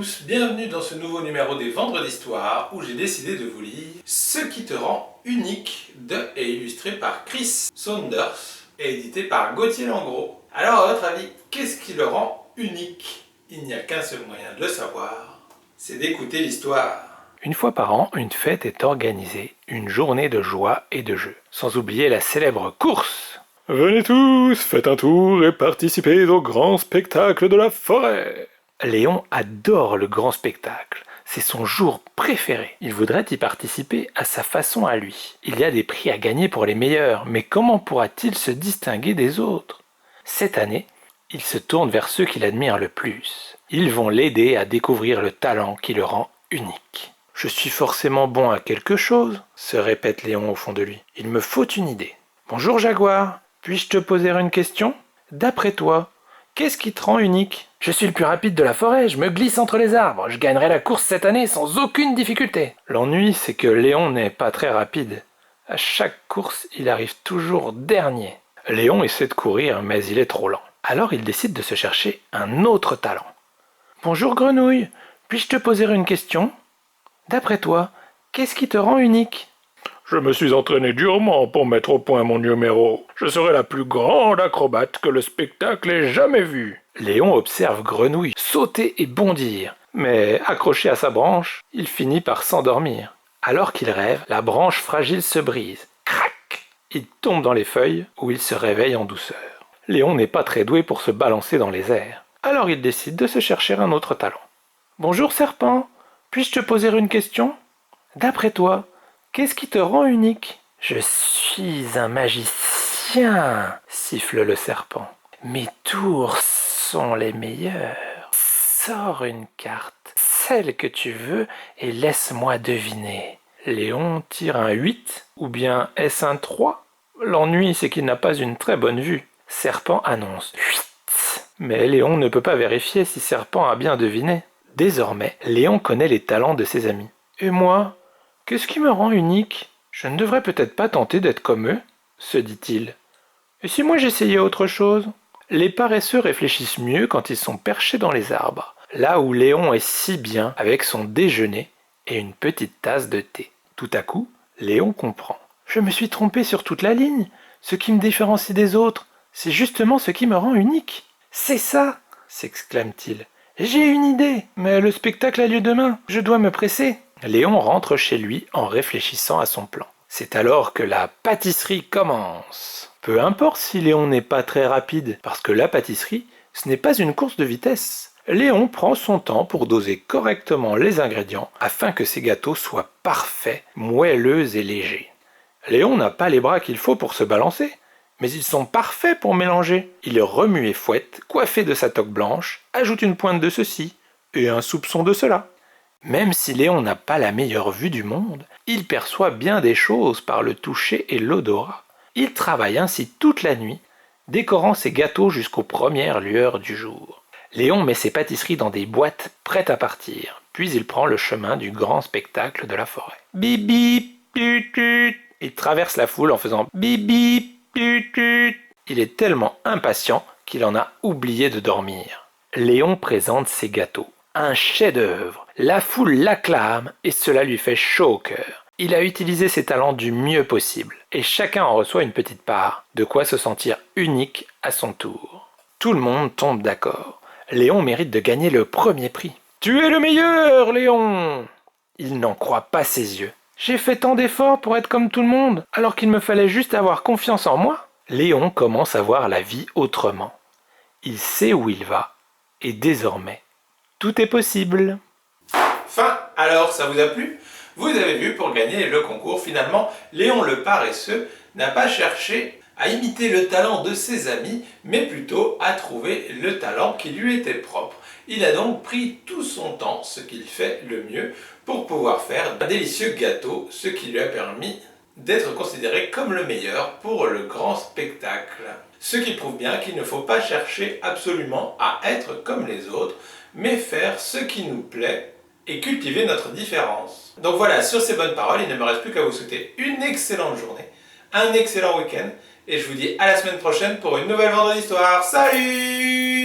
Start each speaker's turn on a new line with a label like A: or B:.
A: tous, bienvenue dans ce nouveau numéro des Vendredis d'Histoire où j'ai décidé de vous lire Ce qui te rend unique de et illustré par Chris Saunders et édité par Gauthier Langros. Alors à votre avis, qu'est-ce qui le rend unique? Il n'y a qu'un seul moyen de le savoir, c'est d'écouter l'histoire.
B: Une fois par an, une fête est organisée, une journée de joie et de jeu, sans oublier la célèbre course.
C: Venez tous, faites un tour et participez au grand spectacle de la forêt.
B: Léon adore le grand spectacle, c'est son jour préféré. Il voudrait y participer à sa façon à lui. Il y a des prix à gagner pour les meilleurs, mais comment pourra-t-il se distinguer des autres? Cette année, il se tourne vers ceux qu'il admire le plus. Ils vont l'aider à découvrir le talent qui le rend unique. « Je suis forcément bon à quelque chose », se répète Léon au fond de lui. « Il me faut une idée. »« Bonjour Jaguar, puis-je te poser une question? D'après toi, qu'est-ce qui te rend unique? »« Je suis le plus rapide de la forêt, je me glisse entre les arbres, je gagnerai la course cette année sans aucune difficulté. » L'ennui, c'est que Léon n'est pas très rapide. À chaque course, il arrive toujours dernier. Léon essaie de courir, mais il est trop lent. Alors il décide de se chercher un autre talent. « Bonjour Grenouille, puis-je te poser une question? D'après toi, qu'est-ce qui te rend unique? »
C: Je me suis entraîné durement pour mettre au point mon numéro. Je serai la plus grande acrobate que le spectacle ait jamais vue.
B: Léon observe Grenouille sauter et bondir, mais accroché à sa branche, il finit par s'endormir. Alors qu'il rêve, la branche fragile se brise. Crac! Il tombe dans les feuilles où il se réveille en douceur. Léon n'est pas très doué pour se balancer dans les airs. Alors il décide de se chercher un autre talent. « Bonjour serpent, puis-je te poser une question? D'après toi, qu'est-ce qui te rend unique? »« Je suis un magicien, » siffle le serpent. « Mes tours sont les meilleurs. Sors une carte, celle que tu veux, et laisse-moi deviner. » Léon tire un 8, ou bien est-ce un 3? L'ennui, c'est qu'il n'a pas une très bonne vue. Serpent annonce 8. Mais Léon ne peut pas vérifier si Serpent a bien deviné. Désormais, Léon connaît les talents de ses amis. « Et moi, qu'est-ce qui me rend unique? Je ne devrais peut-être pas tenter d'être comme eux, » se dit-il. « Et si moi j'essayais autre chose ?» Les paresseux réfléchissent mieux quand ils sont perchés dans les arbres, là où Léon est si bien avec son déjeuner et une petite tasse de thé. Tout à coup, Léon comprend. « Je me suis trompé sur toute la ligne. Ce qui me différencie des autres, c'est justement ce qui me rend unique. »« C'est ça !» s'exclame-t-il. « J'ai une idée, mais le spectacle a lieu demain. Je dois me presser. » Léon rentre chez lui en réfléchissant à son plan. C'est alors que la pâtisserie commence. Peu importe si Léon n'est pas très rapide, parce que la pâtisserie, ce n'est pas une course de vitesse. Léon prend son temps pour doser correctement les ingrédients afin que ses gâteaux soient parfaits, moelleux et légers. Léon n'a pas les bras qu'il faut pour se balancer, mais ils sont parfaits pour mélanger. Il remue et fouette, coiffé de sa toque blanche, ajoute une pointe de ceci et un soupçon de cela. Même si Léon n'a pas la meilleure vue du monde, il perçoit bien des choses par le toucher et l'odorat. Il travaille ainsi toute la nuit, décorant ses gâteaux jusqu'aux premières lueurs du jour. Léon met ses pâtisseries dans des boîtes prêtes à partir, puis il prend le chemin du grand spectacle de la forêt. Bip bip, tut tut. Il traverse la foule en faisant bip bip, tut tut. Il est tellement impatient qu'il en a oublié de dormir. Léon présente ses gâteaux. Un chef-d'œuvre. La foule l'acclame et cela lui fait chaud au cœur. Il a utilisé ses talents du mieux possible et chacun en reçoit une petite part, de quoi se sentir unique à son tour. Tout le monde tombe d'accord. Léon mérite de gagner le premier prix. « Tu es le meilleur, Léon !» Il n'en croit pas ses yeux. « J'ai fait tant d'efforts pour être comme tout le monde, alors qu'il me fallait juste avoir confiance en moi ?» Léon commence à voir la vie autrement. Il sait où il va et désormais, tout est possible.
A: Fin. Alors, ça vous a plu? Vous avez vu, pour gagner le concours, finalement, Léon le paresseux n'a pas cherché à imiter le talent de ses amis, mais plutôt à trouver le talent qui lui était propre. Il a donc pris tout son temps, ce qu'il fait le mieux, pour pouvoir faire un délicieux gâteau, ce qui lui a permis d'être considéré comme le meilleur pour le grand spectacle. Ce qui prouve bien qu'il ne faut pas chercher absolument à être comme les autres, mais faire ce qui nous plaît et cultiver notre différence. Donc voilà, sur ces bonnes paroles, il ne me reste plus qu'à vous souhaiter une excellente journée, un excellent week-end, et je vous dis à la semaine prochaine pour une nouvelle Vendredi d'Histoire. Salut!